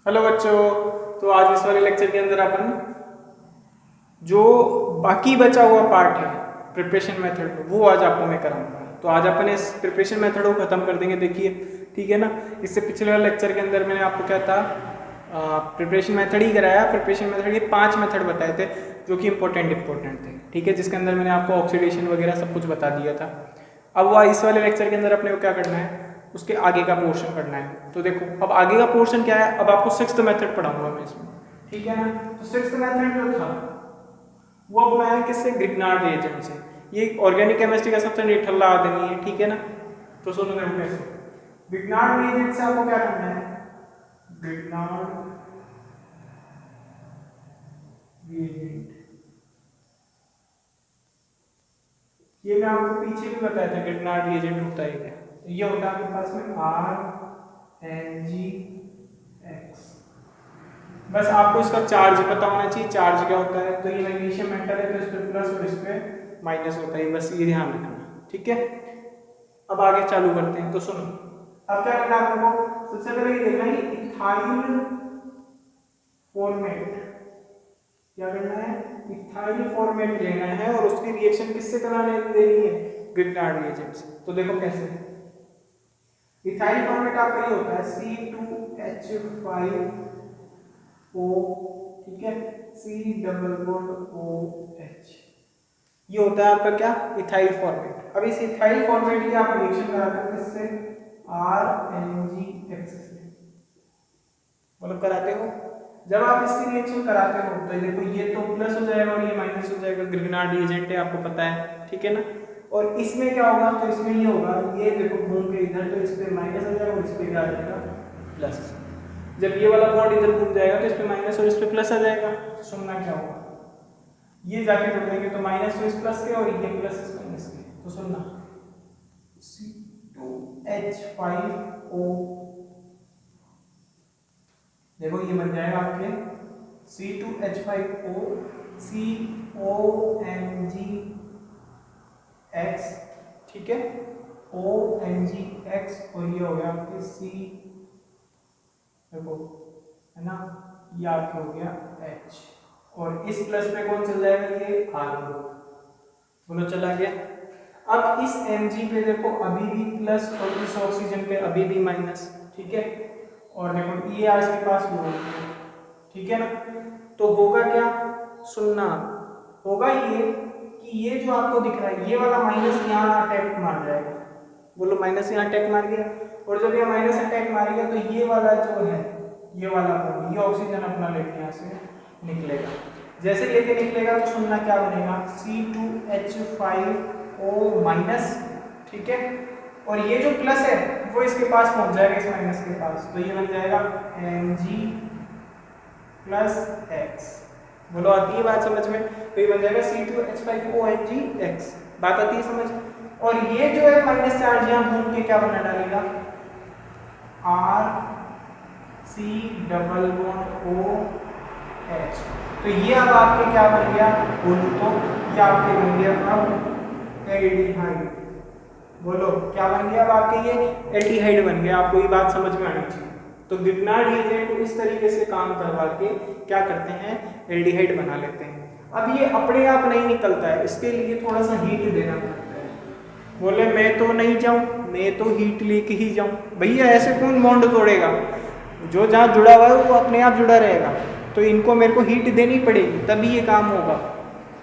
Hello बच्चों, तो आज इस वाले लेक्चर के अंदर अपन जो बाकी बचा हुआ पार्ट है प्रिपरेशन मेथड वो आज आपको मैं कराऊंगा। तो आज अपन इस प्रिपरेशन मेथड को ख़त्म कर देंगे। देखिए ठीक है ना। इससे पिछले वाले लेक्चर के अंदर मैंने आपको क्या था, प्रिपरेशन मेथड ही कराया। प्रिपरेशन मेथड के 5 मेथड बताए थे जो कि इंपॉर्टेंट थे, ठीक है, जिसके अंदर मैंने आपको ऑक्सीडेशन वगैरह सब कुछ बता दिया था। अब वह इस वाले लेक्चर के अंदर अपने को क्या करना है, उसके आगे का पोर्शन करना है। तो देखो अब आगे का पोर्शन क्या है, अब आपको 6th मेथड पढ़ाऊंगा मैं इसमें, ठीक है ना। तो 6th मेथड जो था वो अपना है किससे, ग्रिग्नार्ड रिएजेंट से। ये ऑर्गेनिक केमिस्ट्री का सबसे निठल्ला आदमी है, ठीक है ना। तो सुनो देखो कैसे ग्रिग्नार्ड रिएजेंट से आपको क्या करना है, ग्रिग्नार्ड रिएजेंट। ये मैं आपको पीछे भी बताया था ग्रिग्नार्ड रिएजेंट होता है क्या। ये होता है आपके पास में RnGX। बस आपको इसका चार्ज पता होना चाहिए, चार्ज क्या होता है। तो ये मैग्नीशियम मेटल है तो इस पे प्लस और इस पे माइनस होता है, बस ये ध्यान रखना, ठीक है। अब आगे चालू करते हैं। तो सुनो अब क्या करना है आपको, सबसे पहले ये देखना है इथाइल फॉर्मेट। क्या करना है, इथाइल फॉर्मेट लेना है और उसकी रिएक्शन किससे कराने देनी है, ग्रिग्नार्ड रिएजेंट से। तो देखो कैसे इथाइल फॉर्मेट आपका ये होता है C2H5O, ठीक है, C≡OH। ये होता है आपका क्या, इथाइल फॉर्मेट। अब इस इथाइल फॉर्मेट की आप रिएक्शन कराते हो किससे, RnGX से, मतलब कराते हो। जब आप इसकी रिएक्शन कराते हो तो देखो ये तो प्लस हो जाएगा और ये माइनस हो जाएगा। ग्रिग्नार्ड रिएजेंट है आपको पता है, ठीक है ना। और इसमें क्या होगा, तो इसमें ये होगा, ये देखो घूम के इधर, तो इस पे माइनस आ जाएगा और इस पे क्या आ जाएगा, प्लस। जब ये वाला बॉन्ड इधर घूम जाएगा तो इस पे माइनस और इस पे प्लस आ जाएगा। सुनना क्या होगा, ये जाके जुड़ेंगे तो माइनस तो इस प्लस के और ये प्लस इस माइनस के। तो सुनना C2H5O, देखो ये बन जाएगा आपके C2H5O CONGX, ठीक है, ONGX। और ये हो गया आपके C, देखो है ना, ये आपके हो गया H और इस प्लस पे कौन चल जाएगा, ये R। बोलो चला गया। अब इस Mg पे देखो अभी भी प्लस और इस ऑक्सीजन पे अभी भी माइनस, ठीक है। और देखो ये इसके पास वो, ठीक है ना। तो होगा क्या, सुनना, होगा ये कि ये जो आपको दिख रहा है ये वाला माइनस यहाँ अटैक मार जाएगा। बोलो माइनस यहाँ अटैक मार गया। और जब ये माइनस अटैक मारेगा तो ये वाला जो है, ये वाला ये ऑक्सीजन अपना लेके यहाँ से निकलेगा। जैसे लेके निकलेगा तो सुनना क्या बनेगा, C2H5O माइनस, ठीक है। और ये जो प्लस है वो इसके पास पहुंच जाएगा, इस माइनस के पास। तो ये बन जाएगा Mg+X। बोलो आती है बात समझ में। तो ये बन जाएगा C2H5ONGX। बात आती है समझ। और ये जो है माइनस चार्ज यहाँ घूम के क्या बना डालेगा, RC≡OH। तो ये अब आपके क्या बन गया, बोलो तो ये आपके बन गया अब एल्डिहाइड। बोलो क्या बन गया, अब आपके ये एल्डिहाइड बन गया। आपको ये बात समझ में आनी चाहिए। तो ग्रिग्नार्ड रिएजेंट इस तरीके से काम करवा के क्या करते हैं, एल्डिहाइड बना लेते हैं। अब ये अपने आप नहीं निकलता है, इसके लिए थोड़ा सा हीट देना पड़ता है। बोले मैं तो नहीं जाऊं, मैं तो हीट लेके ही जाऊं। भैया ऐसे कौन बॉन्ड तोड़ेगा, जो जहाँ जुड़ा हुआ है वो अपने आप जुड़ा रहेगा। तो इनको मेरे को हीट देनी पड़ेगी तभी ये काम होगा।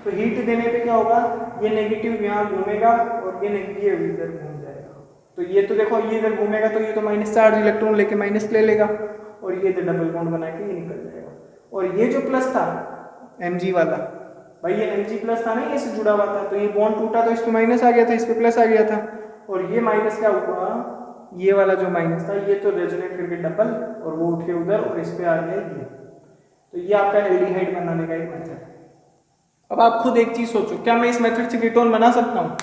तो हीट देने पे क्या होगा, ये नेगेटिव यहाँ घूमेगा और ये नेगेटिव इधर घूम जाएगा। तो ये तो देखो ये इधर घूमेगा तो ये तो माइनस चार्ज इलेक्ट्रॉन लेके माइनस ले लेगा और ये इधर डबल बॉन्ड बना के ये निकल जाएगा। और ये जो प्लस था Mg वाला, भाई ये Mg प्लस था ना, ये से जुड़ा हुआ था, तो ये बॉन्ड टूटा तो इस पे माइनस आ गया था, इस पे प्लस आ गया था। और ये माइनस क्या हुआ, ये वाला जो माइनस था ये तो रेजोनेट करके डबल और वो उठ के उधर और इस पे आ गया ये। तो ये आपका एल्डिहाइड बनाने का एक मेथड है। अब आप खुद एक चीज सोचो, क्या मैं इस मेथड से कीटोन बना सकता हूँ?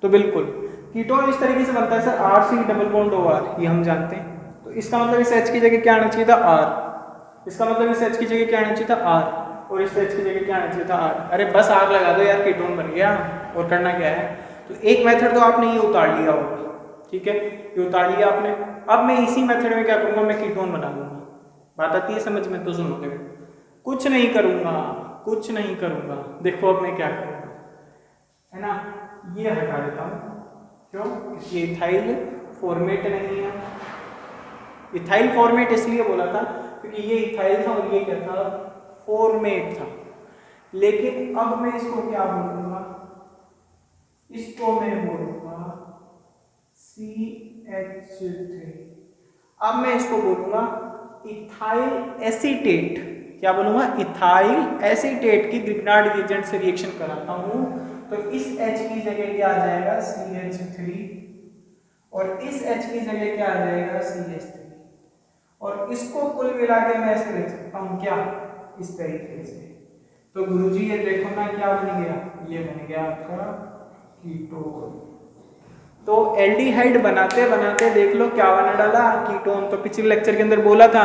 तो बिल्कुल, कीटोन इस तरीके से बनता है सर, RC≡OR, ये हम जानते हैं। तो इसका मतलब इस H की जगह क्या आना चाहिए था, R। इसका मतलब इस H की जगह क्या आना चाहिए था, R। और इस H की जगह क्या आना चाहिए था, R। अरे बस R लगा दो यार, कीटोन बन गया। और करना क्या है, तो एक मेथड तो आपने ये उतार लिया होगा, ठीक है, ये उतार लिया आपने। अब मैं इसी मेथड में क्या करूँगा, मैं कीटोन बना लूँगा। बात आती है समझ में? तो सुनो, देखो कुछ नहीं करूंगा, कुछ नहीं करूंगा। देखो अब मैं क्या करूंगा, है ना, ये हटा देता हूँ। क्यों? ये इथाइल फॉर्मेट नहीं है। इथाइल फॉर्मेट इसलिए बोला था क्योंकि ये इथाइल था और ये क्या था, फॉर्मेट था। लेकिन अब मैं इसको क्या बोलूंगा, इसको मैं बोलूंगा CH3। अब मैं इसको बोलूंगा इथाइल एसीटेट। क्या बोलूंगा? इथाइल एसीटेट की ग्रिग्नार्ड रिएजेंट से रिएक्शन कराता हूं तो इस H की जगह क्या आ जाएगा, CH3, और इस H की जगह क्या आ जाएगा, CH3। और इसको कुल मिला के मैं ऐसे लिख सकता हूं, क्या, इस तरीके से। तो गुरुजी ये देखो ना क्या बन गया, ये बन गया आपका कीटोन। तो एल्डिहाइड बनाते बनाते देख लो क्या बना डाला, कीटोन। तो पिछले लेक्चर के अंदर बोला था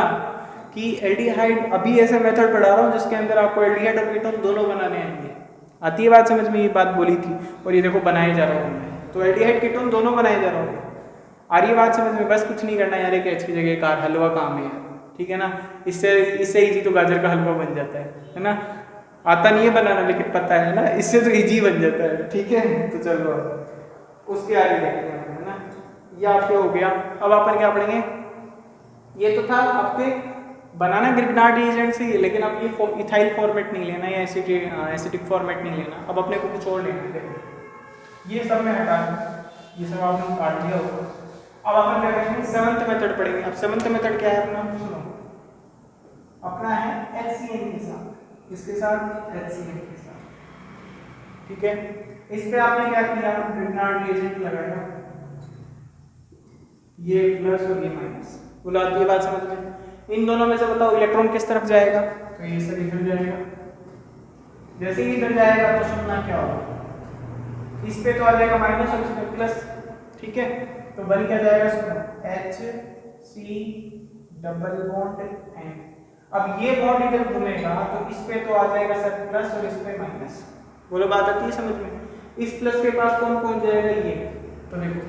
कि एल्डिहाइड, अभी ऐसा मेथड पढ़ा रहा हूँ जिसके अंदर आपको एल्डिहाइड और कीटोन दोनों बनाने आएंगे। आती है बात समझ में? ये बात बोली थी और ये देखो बनाए जा रहा हूँ मैं। तो एल्डिहाइड कीटोन दोनों बनाए जा रहा हूँ। आ रही है बात समझ में? बस कुछ नहीं करना यार, एक H की जगह कार हलवा काम है, ठीक है ना। इससे इजी तो गाजर का हलवा बन जाता है ना। आता नहीं है बनाना लेकिन पता है ना, इससे तो इजी बन जाता है, ठीक है। तो चलो उसके आगे देखते हैं, है ना। ये आपके हो गया। अब अपन क्या पढ़ेंगे, ये तो था आपके बनाना ग्रिग्नार्ड रिएजेंट से, लेकिन अब ये इथाइल फॉर्मेट नहीं लेना या एसिटिक फॉर्मेट नहीं लेना। अब अपने को कुछ और लेना है। देखो ये सब मैं हटा दूँ, ये सब आपने काट दिया होगा। अब अपन क्या करेंगे, सेवंथ मेथड पढ़ेंगे। अब सेवंथ मेथड क्या है अपना, सुनो, अपना है HCN के साथ, किसके साथ, HCN के साथ, ठीक है। इस पे आपने क्या किया, ग्रिग्नार्ड रिएजेंट लगाया, ये प्लस और ये माइनस। बोला आती है बात समझ में? इन दोनों में से बताओ इलेक्ट्रॉन किस तरफ जाएगा, तो ये सब इधर जाएगा। जैसे ही इधर जाएगा तो सुनना क्या होगा, इस पे तो आ जाएगा माइनस और इस पे प्लस, ठीक है। तो बन क्या जाएगा, सुनो, HC डबल बॉन्ड N। अब ये बॉन्ड इधर घूमेगा तो इस पे तो आ जाएगा सर प्लस और इस पे माइनस। बोलो बात आती है समझ में? इस प्लस के पास कौन पहुंच जाएगा, ये। तो देखो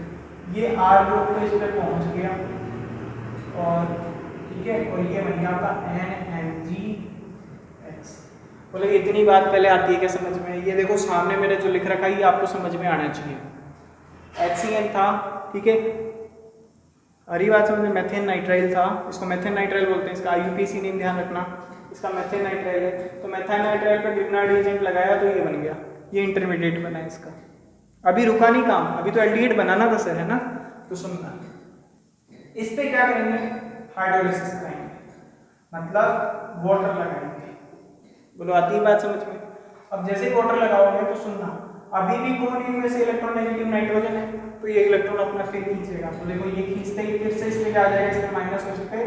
ये R ग्रुप पे इस पे पहुंच गया और ठीक है, और ये बन गया आपका NMgX। बोले इतनी बात पहले आती है क्या समझ में? ये देखो सामने मैंने जो लिख रखा है ये आपको समझ में आना चाहिए। HCN था, ठीक है, अरे बात समझ में, मेथेन नाइट्राइल था, इसको मेथेन नाइट्राइल बोलते हैं, इसका IUPAC नेम ध्यान रखना, इसका मेथेन नाइट्राइल है। तो मेथेन नाइट्राइल पर ग्रिग्नार्ड रिएजेंट लगाया तो ये बन गया, ये इंटरमीडिएट बना इसका। अभी रुका नहीं काम, अभी तो एल्डिहाइड बनाना था सर, है ना। तो सुनना, इस पे क्या करेंगे, हाइड्रोलिसिस कराएंगे, मतलब वाटर लगाएंगे। बोलो आती है बात समझ में? अब जैसे ही वाटर लगाओगे तो सुनना, अभी भी कौन इनमें से इलेक्ट्रोनेगेटिव नाइट्रोजन है, तो ये इलेक्ट्रॉन अपना फिर खींचेगा। तो देखो ये खींचते ही फिर से इसमें क्या आ जाएगा, इसमें माइनस और इस पे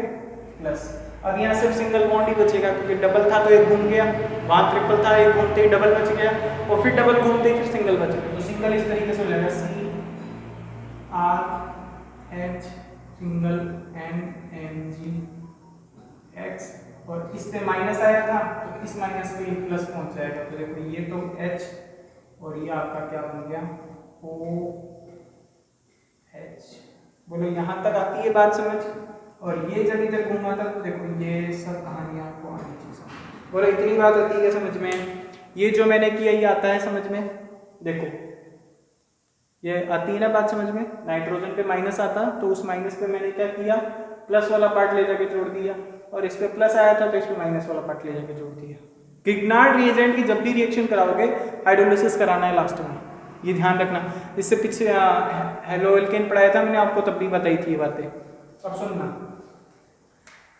प्लस। अब यहाँ सिर्फ सिंगल बॉन्ड ही बचेगा क्योंकि डबल था तो एक घूम गया, वहाँ ट्रिपल था, एक घूमते ही डबल बच गया और फिर डबल घूमते ही फिर सिंगल बच गया। तो सिंगल इस तरीके से हो जाएगा CRH सिंगल NMgX, और इस पे माइनस आया था तो इस माइनस पे प्लस पहुंच जाएगा। तो देखो ये तो H और ये आपका क्या बन गया, OH। बोलो यहाँ तक आती है बात समझ? और ये जब इधर घूमा था तो देखो ये सब कहानियाँ आपको आनी चाहिए। बोलो इतनी बात आती है समझ में? ये जो मैंने किया ये आता है समझ में? देखो ये आती है ना बात समझ में? नाइट्रोजन पे माइनस आता तो उस माइनस पे मैंने क्या किया, प्लस वाला पार्ट ले जाके जोड़ दिया, और इस पे प्लस आया था तो इस पे माइनस वाला पार्ट ले जाके जोड़ दिया। ग्रिग्नार्ड रिएजेंट की जब भी रिएक्शन कराओगे हाइड्रोलिसिस कराना है लास्ट में, ये ध्यान रखना। इससे पीछे हेलो एल्केन पढ़ाया था मैंने आपको, तब भी बताई थी ये बातें। अब सुनना,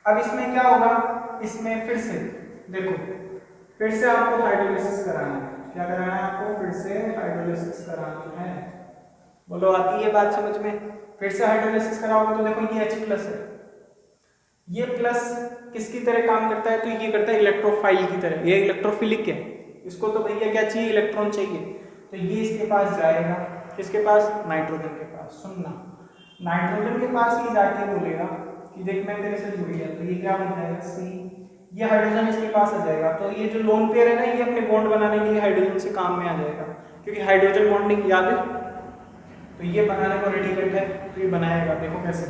अब इसमें क्या होगा, इसमें फिर से देखो, फिर से आपको हाइड्रोलिसिस कराना है। क्या कराना है आपको? फिर से हाइड्रोलिसिस कराना है। बोलो आती है बात समझ में? फिर से हाइड्रोलिसिस कराओगे तो देखो ये H प्लस है, ये प्लस किसकी तरह काम करता है, तो ये करता है इलेक्ट्रोफाइल की तरह, ये इलेक्ट्रोफिलिक है, इसको तो भैया क्या चाहिए, इलेक्ट्रॉन चाहिए। तो ये इसके पास जाएगा, किसके पास, नाइट्रोजन के पास। सुनना, नाइट्रोजन के पास ही जाके बोलेगा कि देख मैं तेरे से जुड़ गया, तो ये क्या बन जाएगा C, ये हाइड्रोजन इसके पास आ जाएगा। तो ये जो लोन पेयर है ना, ये अपने बॉन्ड बनाने के लिए हाइड्रोजन से काम में आ जाएगा, क्योंकि हाइड्रोजन बॉन्डिंग याद है, तो ये बनाने को रेडी करता है, तो ये बनाएगा। देखो कैसे,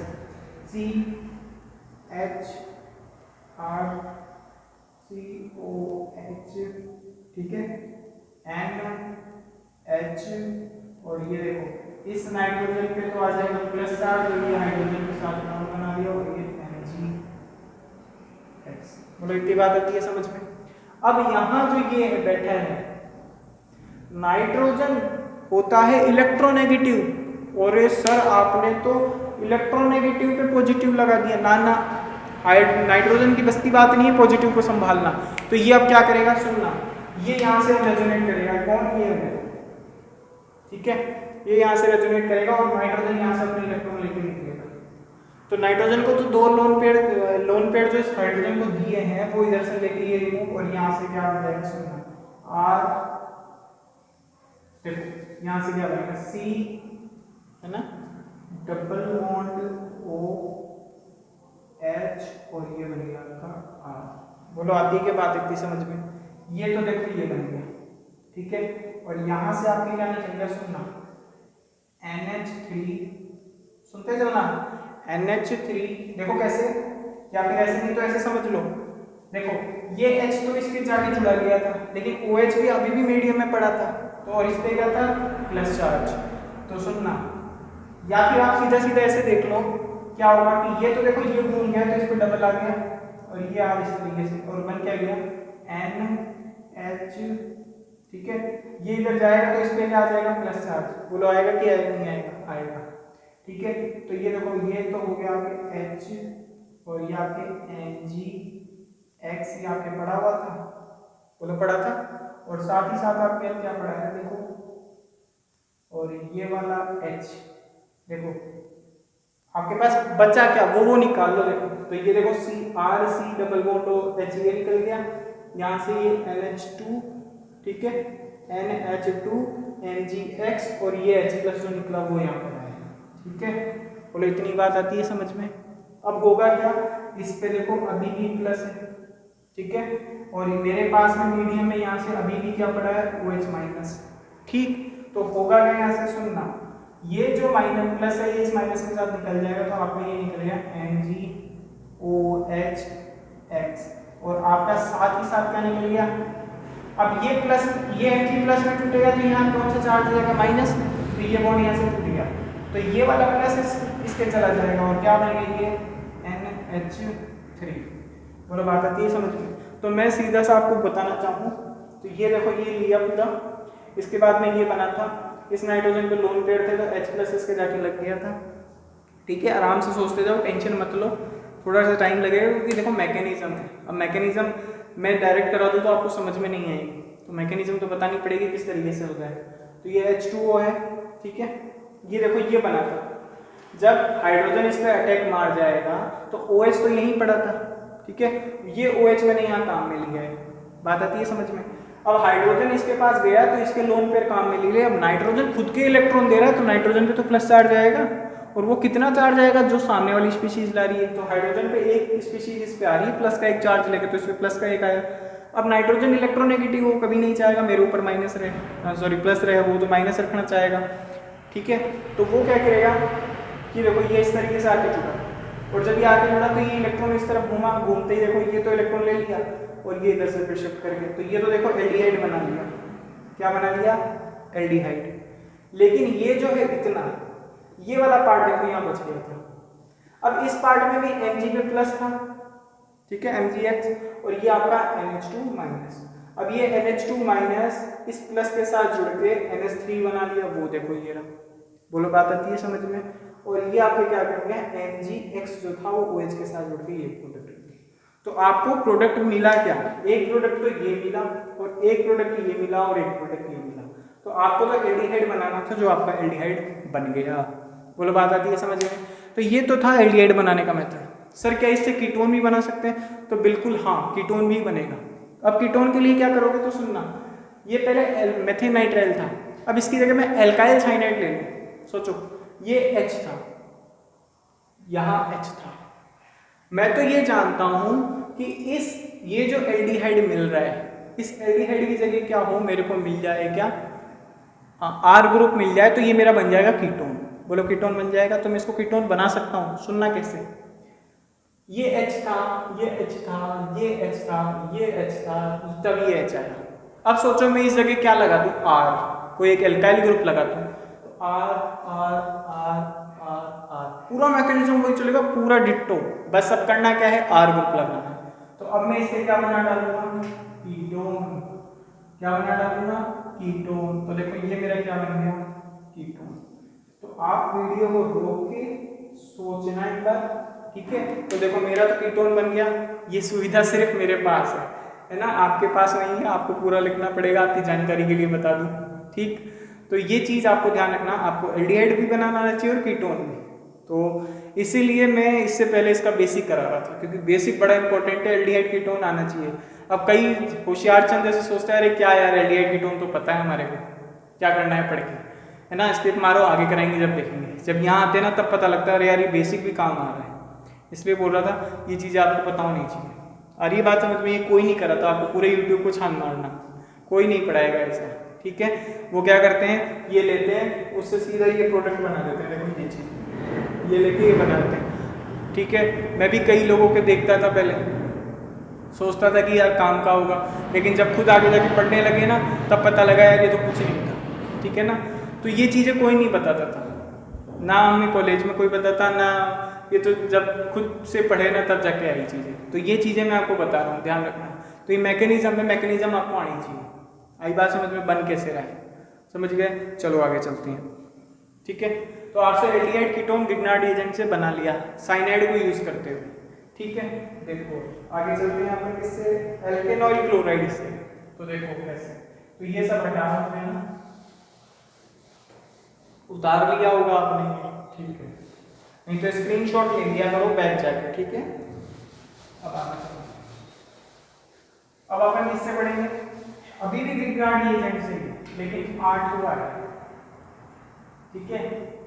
CH RCOH, ठीक है, NH, और ये देखो इस नाइट्रोजन पे तो आ जाएगा प्लस चार्ज, और ये हाइड्रोजन के साथ बॉन्ड बना दिया, और ये NGX। बोलो इतनी बात आती है समझ में। अब यहाँ जो ये बैठा है नाइट्रोजन होता है इलेक्ट्रोनेगेटिव, और ये सर आपने तो इलेक्ट्रोनेगेटिव पे पॉजिटिव लगा दिया। ना ना, नाइट्रोजन की बस्ती बात नहीं है पॉजिटिव को संभालना। तो ये अब क्या करेगा, सुनना, ये यहाँ से रेजोनेट करेगा, कौन, ये है, ठीक है, ये यहाँ से रेजोनेट करेगा और नाइट्रोजन यहाँ से अपने इलेक्ट्रॉन लेके निकलेगा। तो नाइट्रोजन को तो दो लोन पेयर जो इस हाइड्रोजन को दिए हैं वो इधर से लेके ये रिमूव, और यहाँ से क्या आ जाएगा, सुनना, R, देखो यहाँ से क्या बनेगा, C है ना, डबल बॉन्ड OH, और ये बनेगा आपका R। बोलो आती है क्या बात इतनी समझ में। ये तो देखो ये बन गया, ठीक है, और यहाँ से आपके क्या निकल गया, सुनना, NH3, सुनते चलना, NH3, देखो कैसे, या फिर ऐसे नहीं तो ऐसे समझ लो, देखो ये H तो इसके जाके जुड़ा गया था, लेकिन OH भी अभी भी मीडियम में पड़ा था, तो और इस पे क्या था, प्लस चार्ज। तो सुनना, या फिर आप सीधा सीधा ऐसे देख लो क्या होगा कि ये तो देखो ये घूम गया तो इस पे डबल आ गया, और ये आ इस तरीके से, और बन क्या गया, NH, ठीक है, ये इधर जाएगा तो इस पे क्या आ जाएगा, प्लस चार्ज। बोलो आएगा कि नहीं आएगा, आएगा, ठीक है। तो ये देखो ये तो हो गया आपके H, और ये आपके NGX, ये आपके पड़ा हुआ था, बोलो पड़ा था, और साथ ही साथ आपके क्या पड़ा है, देखो, और ये वाला H, देखो आपके पास बचा क्या, वो निकाल लो, देखो तो ये देखो RC डबल बॉन्ड H ये निकल गया, यहाँ से ये NH2, ठीक है, NH2 NGX, और ये H प्लस जो निकला वो यहाँ पर है, ठीक है। बोलो इतनी बात आती है समझ में। अब होगा क्या, इस पे देखो अभी भी प्लस है, ठीक है, और मेरे पास में मीडियम में यहाँ से अभी भी क्या पड़ा है, OH माइनस, ठीक। तो होगा क्या, यहाँ से सुनना, ये जो माइनस प्लस है ये इस माइनस के साथ निकल जाएगा, तो आपका ये निकलेगा NGOHX, और आपका साथ ही साथ क्या निकल गया, अब ये प्लस, ये Mg प्लस में टूटेगा तो यहाँ कौन सा चार्ज हो जाएगा, माइनस, तो ये बॉन्ड यहाँ से टूट गया, तो ये वाला प्लस इसके चला जाएगा, और क्या बनेगा, ये NH3। बोलो बात आती है समझ में। तो मैं सीधा सा आपको बताना चाहूँ तो ये देखो ये लिया पूरा, इसके बाद में ये बना था, इस नाइट्रोजन पे लोन पेयर थे तो H प्लस इसके जाके लग गया था, ठीक है। आराम से सोचते जाओ, टेंशन मत लो, थोड़ा सा टाइम लगेगा क्योंकि देखो मैकेनिज्म है। अब मैकेनिज्म मैं डायरेक्ट करा दूँ तो आपको समझ में नहीं आएगी, तो मैकेनिज्म तो बतानी पड़ेगी किस तरीके से होता है। तो ये H2O है, ठीक है, ये देखो ये बना था, जब हाइड्रोजन इस पर अटैक मार जाएगा तो OH तो यहीं पड़ा था, ठीक है, ये OH मैंने यहाँ काम में लिया है, बात आती है समझ में। अब हाइड्रोजन इसके पास गया तो इसके लोन पेयर काम में ले लिया, अब नाइट्रोजन खुद के इलेक्ट्रॉन दे रहा है तो नाइट्रोजन पे तो प्लस चार्ज आएगा, और वो कितना चार्ज आएगा, जो सामने वाली स्पीशीज ला रही है। तो हाइड्रोजन पे एक स्पीशीज इस पे आ रही है प्लस का एक चार्ज लेके, तो इस पे प्लस का एक आया। अब नाइट्रोजन इलेक्ट्रोनेगेटिव वो कभी नहीं चाहेगा मेरे ऊपर माइनस रहे, सॉरी प्लस रहे, वो तो माइनस रखना चाहेगा, ठीक है। तो वो क्या करेगा कि देखो ये इस तरीके से आके जुड़ा, और जब ये आके जुड़ा तो ये इलेक्ट्रॉन इस तरफ घूमा, घूमते ही देखो ये तो इलेक्ट्रॉन ले लिया और ये इधर से फिर शिफ्ट करके, तो ये तो देखो एल्डिहाइड बना लिया। क्या बना लिया? एल्डिहाइड। लेकिन ये जो है इतना, ये वाला पार्ट देखो यहाँ बच गया था। अब इस पार्ट में भी Mg में प्लस था, ठीक है, MgX, और ये आपका NH2 माइनस। अब ये NH2 माइनस इस प्लस के साथ जुड़ के NH3 बना लिया, वो देखो ये रहा। बोलो बात आती है समझ में। और ये आपके क्या करेंगे, MgX जो था वो OH के साथ जुड़ के ये प्रोडक्ट। तो आपको प्रोडक्ट मिला क्या? एक प्रोडक्ट तो ये मिला, और एक प्रोडक्ट ये मिला, और एक प्रोडक्ट ये मिला। तो आपको तो एल्डिहाइड बनाना था, जो आपका एल्डिहाइड बन गया। बोलो बात आती है समझ में। तो ये तो था एल्डिहाइड बनाने का मेथड। सर क्या इससे कीटोन भी बना सकते हैं? तो बिल्कुल हाँ, कीटोन भी बनेगा। अब कीटोन के लिए क्या करोगे तो सुनना, ये पहले मेथिल नाइट्राइल था, अब इसकी जगह मैं एल्काइल साइनाइड ले लूँ। सोचो ये H था, यहाँ H था, मैं तो ये जानता हूँ कि ये जो एल्डिहाइड मिल रहा है, इस एल्डिहाइड की जगह क्या हो, मेरे को मिल जाए क्या, R ग्रुप मिल जाए, तो ये मेरा बन जाएगा कीटोन। बोलो कीटोन बन जाएगा। तो मैं इसको कीटोन बना सकता हूँ। सुनना कैसे, ये H था, ये H था, ये H था, ये H था, तब ये H आया। अब सोचो मैं इस जगह क्या लगा दूं, R, कोई एक एल्काइल ग्रुप लगा दूं, तो R R R R R, पूरा मैकेनिज्म वही चलेगा, पूरा डिट्टो, बस अब करना क्या है, R ग्रुप लगाना है। तो अब मैं इसे क्या बना डालूंगा, कीटोन, क्या बना डालूंगा, कीटोन। तो देखो ये मेरा क्या बन गया, कीटोन। तो आप वीडियो को रोक के सोचना एक बार, ठीक है। तो देखो मेरा तो कीटोन बन गया, ये सुविधा सिर्फ मेरे पास है ना, आपके पास नहीं है, आपको पूरा लिखना पड़ेगा, आपकी जानकारी के लिए बता दूं, ठीक। तो ये चीज़ आपको ध्यान रखना, आपको एल्डिहाइड भी बनाना आना चाहिए और कीटोन भी। तो इसीलिए मैं इससे पहले इसका बेसिक करा रहा था, क्योंकि बेसिक बड़ा इंपॉर्टेंट है, एल्डिहाइड कीटोन आना चाहिए। अब कई होशियार चंद ऐसे सोचते हैं, अरे क्या यार एल्डिहाइड कीटोन तो पता है हमारे को, क्या करना है पढ़ के, है ना, स्किप मारो, आगे कराएंगे जब देखेंगे। जब यहाँ आते हैं ना तब पता लगता है अरे यार ये बेसिक भी काम आ रहा है, इसलिए बोल रहा था ये चीज़ें आपको पता होनी चाहिए। और ये बात समझ में, ये कोई नहीं करा था, आपको पूरे यूट्यूब को छान मारना, कोई नहीं पढ़ाएगा ऐसा, ठीक है। वो क्या करते हैं, ये लेते हैं उससे सीधा ये प्रोडक्ट बना देते हैं, देखो ये चीज़ ये लेके ये बना देते हैं, ठीक है। मैं भी कई लोगों के देखता था पहले, सोचता था कि यार काम का होगा, लेकिन जब खुद आगे जाके पढ़ने लगे ना तब पता लगा यार ये तो कुछ नहीं था, ठीक है ना। तो ये चीज़ें कोई नहीं बताता था, ना हमें कॉलेज में कोई बताता, ना ये तो जब खुद से पढ़े ना तब जाके आई चीज़ें। तो ये चीज़ें मैं आपको बता रहा हूँ, ध्यान रखना। तो ये मैकेनिज्म है, मैकेनिज्म आपको आनी चाहिए। आई बात समझ में, बन कैसे रहा है, समझ गए। चलो आगे चलते हैं, ठीक है। तो आपसे एल्डिहाइड कीटोन गिग्नार्ड एजेंट से बना लिया, साइनाइड को यूज करते हुए, ठीक है। देखो आगे चलते हैं अपन किससे, एल्केनॉइल क्लोराइड से। तो देखो कैसे, तो ये सब हटाना है ना, उतार लिया होगा आपने, ठीक है, नहीं तो स्क्रीनशॉट ले लिया करो बैक जाके, ठीक है। अब आना चाहिए, अब अपन इससे पढ़ेंगे, अभी भी गिग्नार्ड एजेंट से, लेकिन R2 आ रहा है, ठीक है।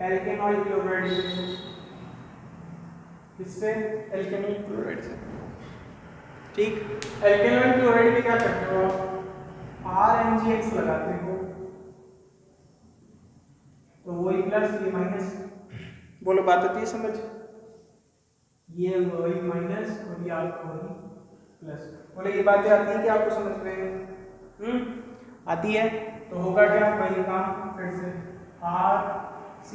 एल्केनॉइल क्लोराइड से, किससे, एल्केनॉइल क्लोराइड से, ठीक। एल्केनॉइल क्लोराइड में क्या करते हो आप, RMgX लगाते हो, तो वही प्लस ये माइनस, बोलो बात आती है समझ, ये वही माइनस और ये आपका वही प्लस। बोले ये बातें आती है कि आपको समझ में आती है। तो होगा क्या, वही काम फिर से, RC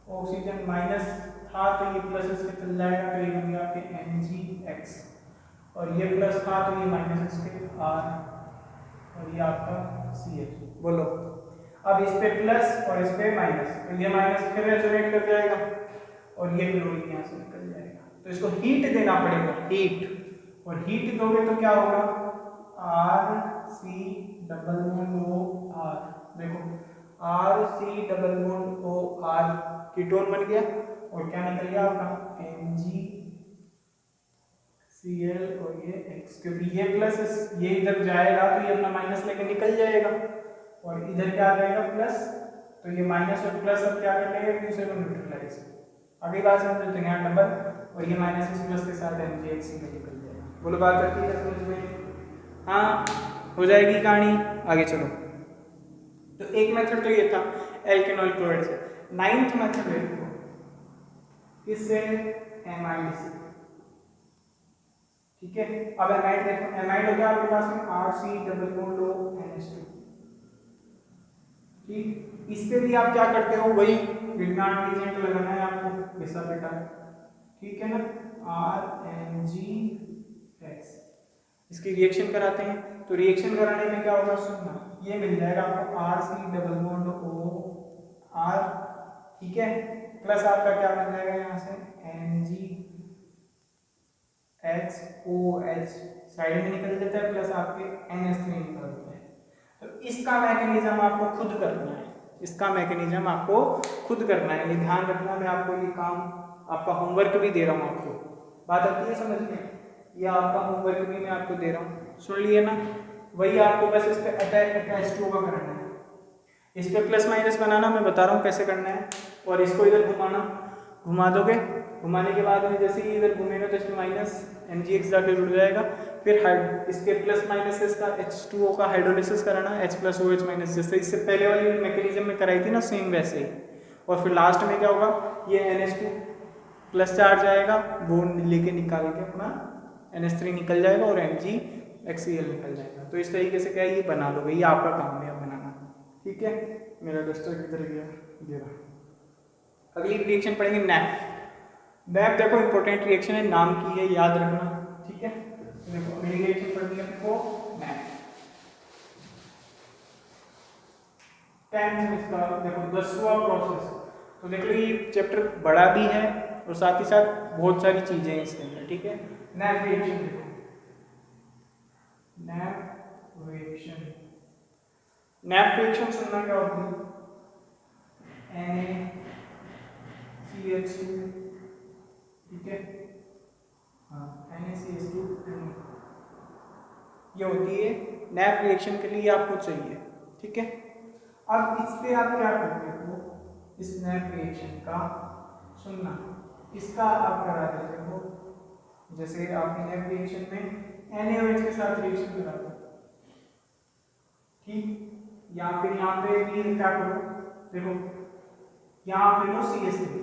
ऑक्सीजन माइनस था तो ये प्लस इसके चल जाएगा, तो ये बन गया आपके NGX, और ये प्लस था तो ये माइनस इसके R, और ये आपका CH। बोलो अब इस पे प्लस और इस पे माइनस, तो ये माइनस फिर रेजोनेट कर जाएगा और ये क्लोरीन यहाँ से निकल जाएगा। तो इसको हीट देना पड़ेगा, हीट, और हीट दोगे तो क्या होगा, RC≡OR, देखो RC≡OR कीटोन बन गया, और क्या निकल गया आपका NgCl, और ये X, क्योंकि ये प्लस ये इधर जाएगा तो ये अपना माइनस लेके निकल जाएगा, और इधर क्या आ जाएगा प्लस, तो ये माइनस और प्लस अब क्या कर लेगा, एक दूसरे को न्यूट्रलाइज। अगली बात समझो, तो यहाँ नंबर और ये माइनस इस प्लस के साथ NgX में निकल जाएगा। बोलो बात करती है समझ में, हाँ हो जाएगी कहानी। आगे चलो, तो एक मेथड तो ये था एल्केनॉइल क्लोराइड से। 9th मेथड देखो, किससे, एमाइड से, ठीक है। अब एमाइड देखो, एमाइड हो गया आपके पास में RC≡ONH2, ठीक। इस पे भी आप क्या करते हो, वही गिग्नार्ड एजेंट लगाना है आपको, ऐसा बेटा, ठीक है ना, RMgX, इसकी रिएक्शन कराते हैं। तो रिएक्शन कराने में क्या होगा, सुनना, ये मिल जाएगा आपको RC≡OR, ठीक है, प्लस आपका क्या बन जाएगा यहाँ से NgXOH, साइड में निकल जाता है, प्लस आपके NH3 निकलता है। तो इसका मैकेनिज्म आपको खुद करना है, इसका मैकेनिज्म आपको खुद करना है, ये ध्यान रखना। मैं आपको ये काम, आपका होमवर्क भी दे रहा हूँ आपको, बात आती है समझ में, ये आपका होमवर्क भी मैं आपको दे रहा हूँ, सुन लिए ना। वही आपको बस इस पे अटैच टू का करना है, इस पे प्लस माइनस बनाना, मैं बता रहा हूँ कैसे करना है, और इसको इधर घुमाना, घुमा दोगे, घुमाने के बाद में जैसे ही इधर घूमेगा तो इसमें माइनस NgX जाके जुड़ जाएगा, फिर इसके प्लस माइनस से इसका H2O का हाइड्रोलिसिस कराना, H+OH माइनस, जैसे इससे पहले वाली मैकेनिज्म में कराई थी ना, सेम वैसे ही। और फिर लास्ट में क्या होगा, ये NH2 प्लस चार्ज आएगा, वो लेके निकाल के अपना NH3 निकल जाएगा और MgHCl निकल जाएगा। तो इस तरीके से क्या है, ये बना लो, ये आपका काम है बनाना। ठीक है, मेरा डस्टर किधर गया, ये रहा। अगली रिएक्शन पढ़ेंगे नैप। नैप देखो इंपॉर्टेंट रिएक्शन है, नाम की है, याद रखना। ठीक है, देखो अगली रिएक्शन पढ़नी है आपको नैप। 10th इसका देखो 10वां प्रोसेस। तो देख लो ये चैप्टर बड़ा भी है और साथ ही साथ बहुत सारी चीजें हैं इसके अंदर। ठीक है, नैप रिएक्शन देखो, नैप रिएक्शन। नैप रिएक्शन सुनना क्या होती है, NaCH2, ठीक है, हाँ NaCH2 ये होती है नैप रिएक्शन के लिए आपको चाहिए। ठीक है, अब इस पे आप क्या करते हो, इस नैप रिएक्शन का सुनना, इसका आप करा देते हो, जैसे आप नैप रिएक्शन में NaOH के साथ रिएक्शन कराते हो। ठीक, या फिर यहाँ पे भी क्या करो, देखो यहाँ पे लो CH3।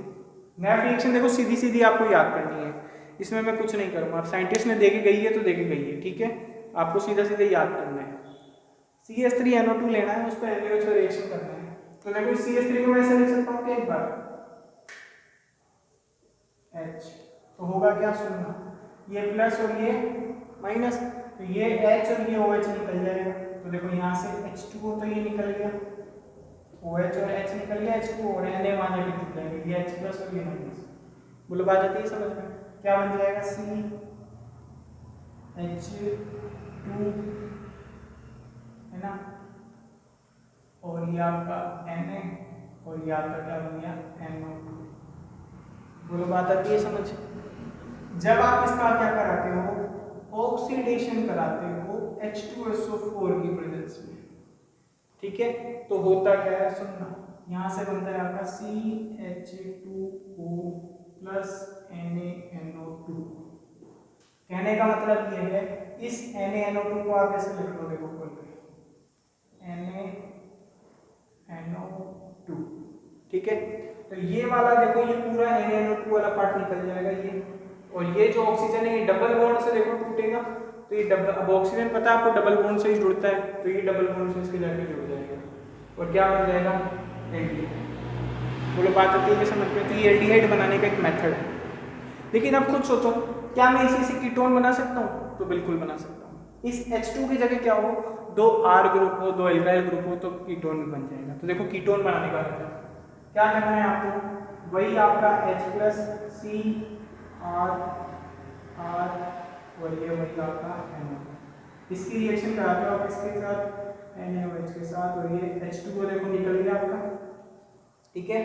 नैप रिएक्शन देखो सीधी सीधी आपको याद करनी है, इसमें मैं कुछ नहीं करूँगा। साइंटिस्ट ने देके गई है तो देके गई है। ठीक है, आपको सीधा सीधा याद करना है। CH3NO2 लेना है, उस पर NaOH का रिएक्शन करना है। तो देखो CH3 को वैसे लिख सकता हूँ कि एक बार H, तो होगा क्या, सुनना, ये प्लस और ये माइनस, तो ये H और ये OH निकल जाएगा। तो देखो यहाँ से H2O तो ये निकल गया, OH और H निकल गया, H2O और Na वहाँ जाके जुड़ जाएंगे, ये H प्लस और ये माइनस। बोलो बात आती है समझ में, क्या बन जाएगा, CH2 है ना, और ये आपका Na और ये आपका क्या बन गया, NO2। बोलो बात आती है समझ। जब आप इसका क्या कराते हो, ऑक्सीडेशन कराते हो H2SO4 की प्रेजेंस में। ठीक है, तो होता क्या है, सुनना, यहाँ से बनता है आपका CH2O प्लस NaNO2। कहने का मतलब ये है, इस NaNO2 को आप ऐसे लिख लो, देखो खोल के NaNO2। ठीक है, तो ये वाला देखो, ये पूरा NaNO2 वाला पार्ट निकल जाएगा ये, और ये जो ऑक्सीजन है ये डबल बॉन्ड से देखो टूटेगा। तो ये डबल, अब ऑक्सीजन पता है आपको डबल बॉन्ड से ही जुड़ता है, तो ये डबल बॉन्ड से इसके जाके जुड़ जाएगा और क्या बन जाएगा, एल्डिहाइड। बोलो बात आती है समझ में। तो ये एल्डिहाइड बनाने का एक मेथड है। लेकिन अब खुद सोचो, क्या मैं इसी से कीटोन बना सकता हूँ, तो बिल्कुल बना सकता हूँ। इस H2 की जगह क्या हो, 2 R ग्रुप हो, 2 एल्काइल ग्रुप हो, तो कीटोन भी बन जाएगा। तो देखो कीटोन बनाने का क्या करना है आपको, वही आपका H प्लस C R और ये वही आपका NO, इसकी रिएक्शन कराते हो आप इसके साथ NaOH के साथ, और ये H2O देखो निकल गया आपका। ठीक है,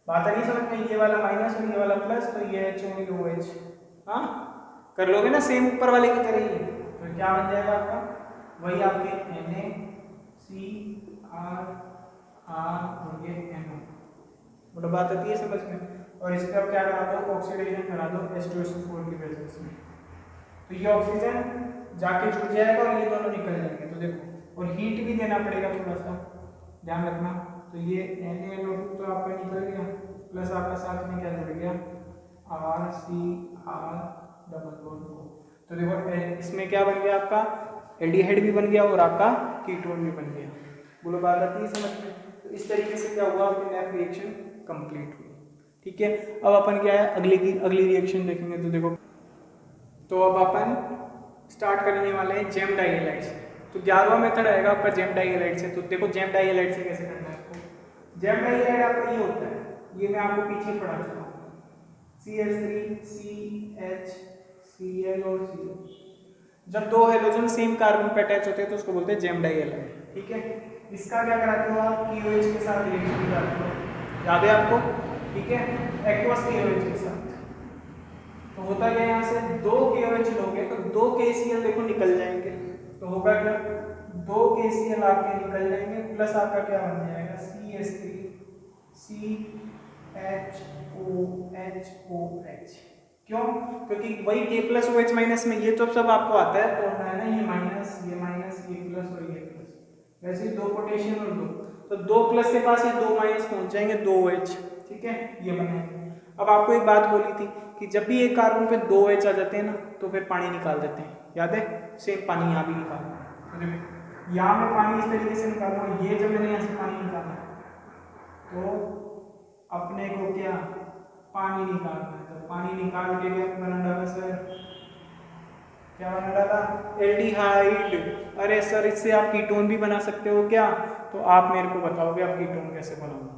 बात नहीं समझ में, ये वाला माइनस और ये वाला प्लस, तो ये H और ये OH, हाँ कर लोगे ना सेम ऊपर वाले की तरह ही। तो क्या बन जाएगा आपका, वही आपके NaCr और ये NO। बोलो बात आती है समझ में। और इस पर आप क्या करा दो, ऑक्सीडेशन करा दो H2SO4 की प्रेजेंस में, तो ये ऑक्सीजन जाके जुड़ जाएगा और ये दोनों निकल जाएंगे। तो देखो, और हीट भी देना पड़ेगा थोड़ा सा, ध्यान रखना। तो ये NaNO2 तो आपका निकल गया, प्लस आपका साथ में क्या जुड़ गया, RCr डबल बॉन्ड को। तो देखो इसमें क्या बन गया, आपका एल्डिहाइड भी बन गया और आपका कीटोन भी बन गया। बोलो बात आती है समझ में। तो इस तरीके से क्या हुआ, आपकी नैप रिएक्शन कंप्लीट हुई। ठीक है, अब अपन क्या है अगली रिएक्शन देखेंगे। तो देखो, तो अब अपन स्टार्ट करने वाले हैं जेम डाइहैलाइड से। तो 11वां मेथड आएगा आपका जेम डाइहैलाइड से। तो देखो जेम डाइहैलाइड से कैसे करना है आपको। जेम डाइहैलाइड आपका ये होता है, ये मैं आपको पीछे पढ़ा चुका हूँ, CH3 CH Cl और Cl। जब दो हेलोजन सेम कार्बन पे अटैच होते हैं तो उसको बोलते हैं जेम डाइहैलाइड। ठीक है, इसका क्या कराते हो आप, KOH के साथ रिएक्शन कराते हो, याद है आपको। ठीक है, एक्वस KOH के साथ। तो होता क्या, यहाँ से 2 KOH लोगे तो 2 KCl देखो निकल जाएंगे। तो होगा क्या, 2 KCl आपके निकल जाएंगे, प्लस आपका क्या बन जाएगा, CH3 CHOHOH। क्यों, क्योंकि वही K प्लस OH माइनस में ये तो सब आपको आता है, तो है ना, ये माइनस ये प्लस और ये प्लस, वैसे ही 2 पोटेशियम और 2, तो 2 प्लस के पास ये 2 माइनस पहुंच जाएंगे, 2 OH। ठीक है, ये बनाएंगे। अब आपको एक बात बोली थी कि जब भी एक कार्बन पे 2 H आ जाते हैं ना तो फिर पानी निकाल देते हैं, याद है? सेम पानी यहाँ भी निकालना है। तो देखो यहाँ मैं पानी इस तरीके से निकालूंगा, ये जब मैंने यहाँ से पानी निकाला तो अपने को क्या पानी निकालना है, तो पानी निकाल के क्या बना डाला सर, क्या बना डाला? एल्डिहाइड। अरे सर इससे आप कीटोन भी बना सकते हो क्या? तो आप मेरे को बताओगे आप कीटोन कैसे बनाओगे?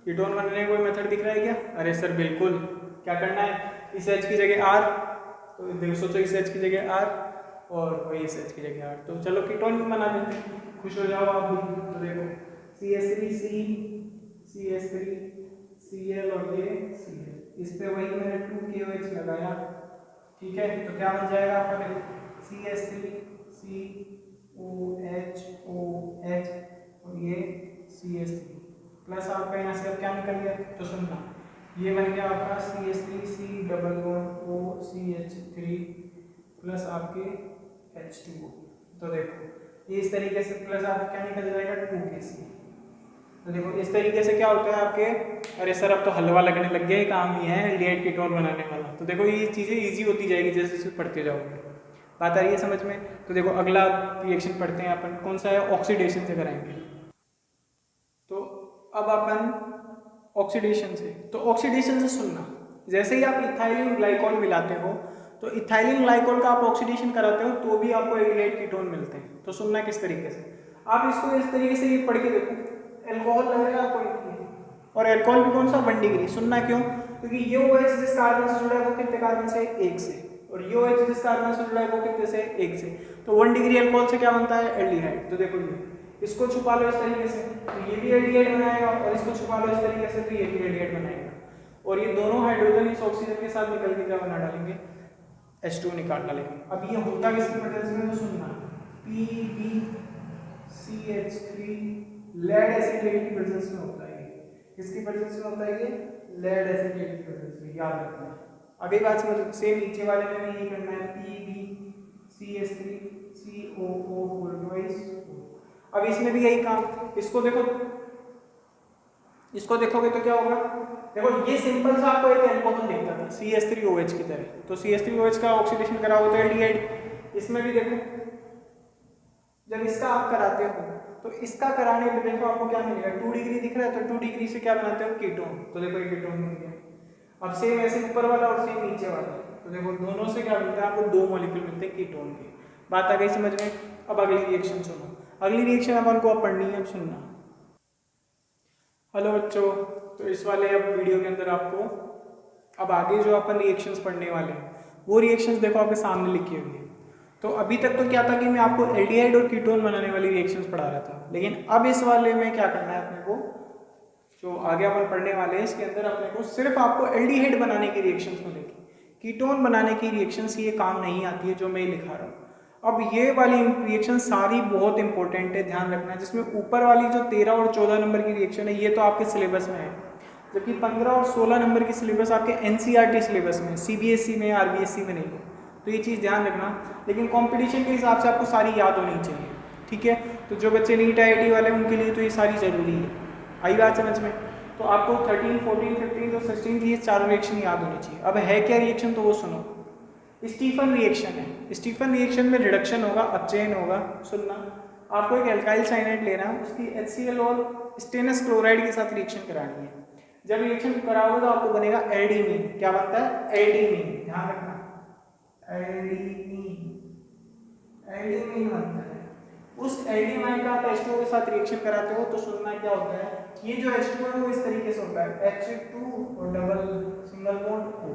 कीटोन बनाने का कोई मेथड दिख रहा है क्या? अरे सर बिल्कुल। क्या करना है, इस H की जगह R, तो देखो सोचो इस H की जगह R और वही इस H की जगह R, तो चलो कीटोन भी बना देते हैं, खुश हो जाओ आप भी। तो देखो CH3C CH3 Cl और ये Cl, इस पे वही मैंने 2KOH लगाया, ठीक है। तो क्या बन जाएगा आपका, देखो CH3COH और ये CH3 प्लस आपका यहाँ से अब क्या निकल गया, तो सुनना, ये बन गया आपका CH3C+OCH3 प्लस आपके H2O। तो देखो ये इस तरीके से प्लस आपका क्या निकल जाएगा 2KC। तो देखो इस तरीके से क्या होता है आपके, अरे सर अब तो हलवा लगने लग गया, काम ही है एल्डिहाइड कीटोन बनाने वाला। तो देखो ये चीज़ें इजी होती जाएगी जैसे जैसे पढ़ते जाओगे, बात आ रही है समझ में? तो देखो अगला रिएक्शन पढ़ते हैं अपन, कौन सा है, ऑक्सीडेशन से कराएंगे। तो अब अपन ऑक्सीडेशन से, तो ऑक्सीडेशन से सुनना, जैसे ही आप इथाइलिन ग्लाइकॉल मिलाते हो तो इथाइलिन ग्लाइकॉल का आप ऑक्सीडेशन कराते हो तो भी आपको एल्डिहाइड कीटोन मिलते हैं। तो सुनना किस तरीके से, आप इसको इस तरीके से ये पढ़ के देखो, एल्कोहल लग रहा है आपको, और एल्कोहल भी कौन सा 1 डिग्री। सुनना क्यों, क्योंकि ये OH जिस कार्बन से जुड़ा है वो कितने कार्बन से, 1 से, और ये OH जिस कार्बन से जुड़ा है वो कितने से, 1 से। तो 1 डिग्री एल्कोहल से क्या बनता है, एल्डिहाइड। तो देखो ये इसको छुपा लो इस तरीके से तो ये भी एल्डिहाइड बनाएगा, और इसको छुपा लो इस तरीके से तो ये भी एल्डिहाइड बनाएगा, और ये दोनों हाइड्रोजन इस ऑक्सीजन के साथ निकल के क्या बना डालेंगे, H2 निकाल डालेंगे। अब ये होता किसकी वजह से, तो सुनना, PbCH3 लेड एसिटेट की प्रेजेंस में होता है। किसकी प्रेजेंस में होता है, ये लेड एसिटेट की प्रेजेंस में, याद रखना। अभी बात समझो, सेम नीचे वाले में भी यही करना है, PbCH3COO4। अब इसमें भी यही काम, इसको देखो, इसको देखोगे तो क्या होगा, देखो ये सिंपल सा आपको एक एल्कोहल दिखता था CH3OH की तरह, तो CH3OH का ऑक्सीडेशन कराओ तो एल्डिहाइड। इसमें भी देखो जब इसका आप कराते हो तो इसका कराने पे देखो आपको क्या मिलेगा, 2 डिग्री दिख रहा है, तो 2 डिग्री से क्या बनाते हो, कीटोन। तो देखो ये कीटोन बन गया। अब सेम ऐसे ऊपर वाला और सेम नीचे वाला, तो देखो दोनों से क्या मिलता है आपको, 2 मॉलिक्यूल मिलते हैं कीटोन के। बात आ गई समझ में? अब अगली रिएक्शन सुनो, अगली रिएक्शन अपन को अब पढ़नी है, अब सुनना। हेलो बच्चों, तो इस वाले अब वीडियो के अंदर आपको अब आगे जो अपन रिएक्शंस पढ़ने वाले हैं वो रिएक्शंस देखो आपके सामने लिखी हुई है। तो अभी तक तो क्या था कि मैं आपको एल्डिहाइड और कीटोन बनाने वाली रिएक्शंस पढ़ा रहा था, लेकिन अब इस वाले में क्या करना है अपने को, जो आगे अपन पढ़ने वाले हैं इसके अंदर अपने को सिर्फ आपको एल्डिहाइड बनाने की रिएक्शंस मिलेगी, कीटोन बनाने की रिएक्शंस ये काम नहीं आती है जो मैं लिखा रहा हूँ। अब ये वाली रिएक्शन सारी बहुत इंपॉर्टेंट है, ध्यान रखना। जिसमें ऊपर वाली जो 13 और 14 नंबर की रिएक्शन है ये तो आपके सिलेबस में है, जबकि 15 और 16 नंबर की सिलेबस आपके NCERT सिलेबस में, CBSE में, RBSE में नहीं है। तो ये चीज़ ध्यान रखना, लेकिन कंपटीशन के हिसाब से आपको सारी याद होनी चाहिए, ठीक है। तो जो बच्चे नीट IIT वाले हैं उनके लिए तो ये सारी ज़रूरी है। आई बात समझ में? तो आपको 13, 14, 15 और 16 की ये चारों रिएक्शन याद होनी चाहिए। अब है क्या रिएक्शन, तो वो सुनो, स्टीफन रिएक्शन है। स्टीफन रिएक्शन में रिडक्शन होगा, अपचयन होगा। सुनना, आपको एक एल्काइल साइनाइड लेना है, उसकी HCl और स्टेनस क्लोराइड के साथ रिएक्शन करानी है। जब रिएक्शन कराओगे तो आपको बनेगा एल्डीमीन। क्या बनता है, एल्डीमीन, ध्यान रखना, एल्डीमीन, एल्डीमीन बनता है। उस एल्डीमाइन का आप H2O के साथ रिएक्शन कराते हो तो सुनना क्या होता है, ये जो H2O है वो इस तरीके से होता है, H2 और डबल सिंगल बॉन्ड O।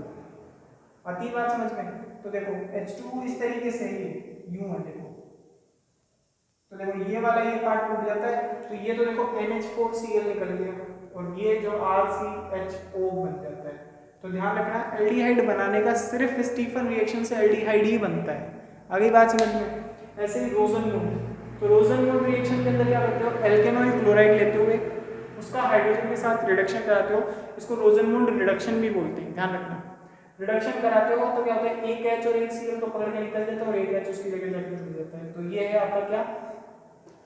आती बात समझ में? तो देखो H2 इस तरीके से ही यूं है, देखो तो देखो ये वाला ये पार्ट टूट जाता है, तो ये तो देखो NH4Cl निकल गया और ये जो RCHO बन जाता है। तो ध्यान रखना, एल्डिहाइड बनाने का सिर्फ स्टीफन रिएक्शन से एल्डिहाइड ही बनता है। अगली बात समझ में? ऐसे ही रोजनमूड, तो रोजनमूड रिएक्शन के अंदर क्या करते हो, एल्केनॉइड क्लोराइड लेते हुए उसका हाइड्रोजन के साथ रिडक्शन कराते हो, इसको रोजनमूड रिडक्शन भी बोलते हैं, ध्यान रखना। रिडक्शन कराते हो तो क्या होता है, एक H और एक Cl तो पकड़ के निकल जाता है और एक H उसकी जगह जाके जुड़ जाता है। तो ये है आपका क्या,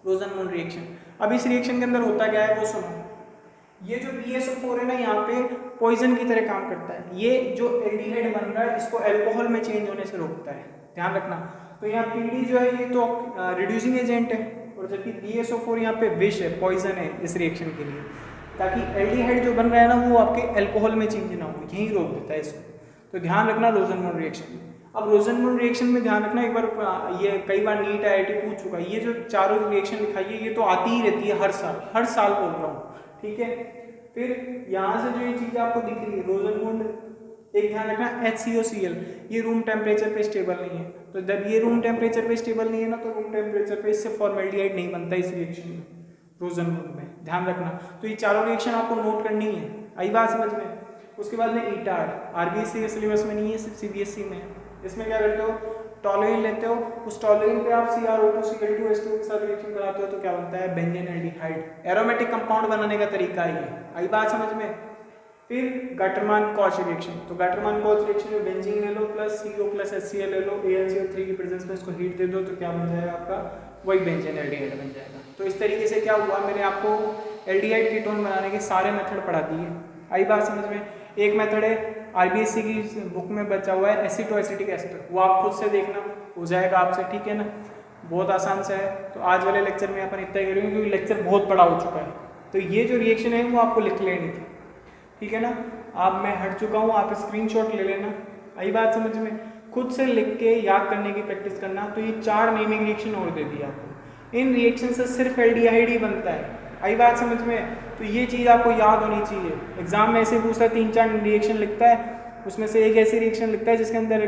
रोजनमूड रिएक्शन। अब इस रिएक्शन के अंदर होता क्या है वो सुनो, ये जो BSO4 है ना यहाँ पे पॉइजन की तरह काम करता है। ये जो एल्डिहाइड बन रहा है इसको अल्कोहल में चेंज होने से रोकता है, ध्यान रखना। तो यहाँ PD जो है ये तो रिड्यूसिंग एजेंट है, और जबकि BSO4 यहाँ पे विष है, पॉइजन है इस रिएक्शन के लिए, ताकि एल्डिहाइड जो बन रहा है ना वो आपके अल्कोहल में चेंज ना हो, यही रोक देता है इसको। तो ध्यान रखना रोजनमूल रिएक्शन। अब रोजनमूल रिएक्शन में ध्यान रखना, एक बार ये कई बार नीट IIT पूछ चुका है, ये जो चारों रिएक्शन दिखाई है ये तो आती ही रहती है हर साल बोल रहा हूँ, ठीक है। फिर यहाँ से जो ये चीज़ आपको दिख रही है रोजनमूल, एक ध्यान रखना HCOCl ये रूम टेम्परेचर पे स्टेबल नहीं है। तो जब ये रूम टेम्परेचर पे स्टेबल नहीं है ना, तो रूम टेम्परेचर पे इससे फॉर्मेल्डिहाइड नहीं बनता इस रिएक्शन में, रोजनमूल में, ध्यान रखना। तो ये चारों रिएक्शन आपको नोट करनी है, आई बात समझ में। उसके बाद में ईटाड, RBSc के सिलेबस में नहीं है, सिर्फ CBSE में है। इसमें क्या करते हो, टॉलुइन लेते हो, उस टॉलुइन पे आप CrO2 Cl2H2 के साथ रिएक्शन कराते हो तो क्या बनता है, बेंजीन एल्डिहाइड। एरोमेटिक कंपाउंड बनाने का तरीका ये, आई बात समझ में। फिर गटरमान कॉच रिएक्शन, तो गटरमान कॉच रिएक्शन में बेंजीन ले लो प्लस CO प्लस HCl ले लो, AlCO3 की प्रेजेंस में इसको हीट दे दो तो क्या बन जाएगा आपका, वही बेंजीन एल्डिहाइड बन जाएगा। तो इस तरीके से क्या हुआ, मैंने आपको एल्डिहाइड कीटोन बनाने के सारे मेथड पढ़ा दिए, आई बात समझ में। एक मेथड है RBSc की बुक में बचा हुआ है एसिटोएसिटिक एस्टर, वो आप खुद से देखना, हो जाएगा आपसे, ठीक है ना, बहुत आसान सा है। तो आज वाले लेक्चर में अपन इतना ही करेंगे क्योंकि लेक्चर बहुत बड़ा हो चुका है। तो ये जो रिएक्शन है वो आपको लिख लेनी थी, ठीक है ना। अब मैं हट चुका हूँ, आप स्क्रीनशॉट ले लेना, आई बात समझ में। खुद से लिख के याद करने की प्रैक्टिस करना। तो ये 4 नेमिंग रिएक्शन और दे दिया आपको, इन रिएक्शन से सिर्फ एल्डिहाइड ही बनता है, आई बात समझ में। तो ये चीज़ आपको याद होनी चाहिए। एग्जाम में ऐसे पूछता है 3-4 रिएक्शन लिखता है, उसमें से एक ऐसी रिएक्शन लिखता है जिसके अंदर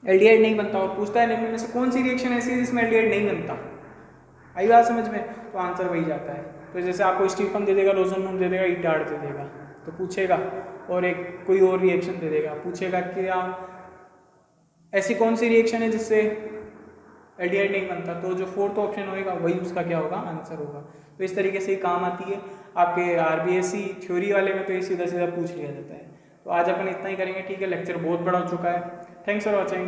एल्डिहाइड नहीं बनता, और पूछता है निम्न में से कौन सी रिएक्शन ऐसी है जिसमें एल्डिहाइड नहीं बनता, आई बात समझ में। तो आंसर वही जाता है। तो जैसे आपको स्टीफन दे देगा, रोजनमूल दे देगा, ईटाड दे देगा, तो पूछेगा, और एक कोई और रिएक्शन दे देगा, पूछेगा कि ऐसी कौन सी रिएक्शन है जिससे एल्डिहाइड नहीं बनता, तो जो 4th ऑप्शन होगा वही उसका क्या होगा, आंसर होगा। तो इस तरीके से काम आती है आपके RBSc थ्योरी वाले में, तो ये सीधा सीधा पूछ लिया जाता है। तो आज अपन इतना ही करेंगे, ठीक है। लेक्चर बहुत बड़ा हो चुका है। Thanks for watching.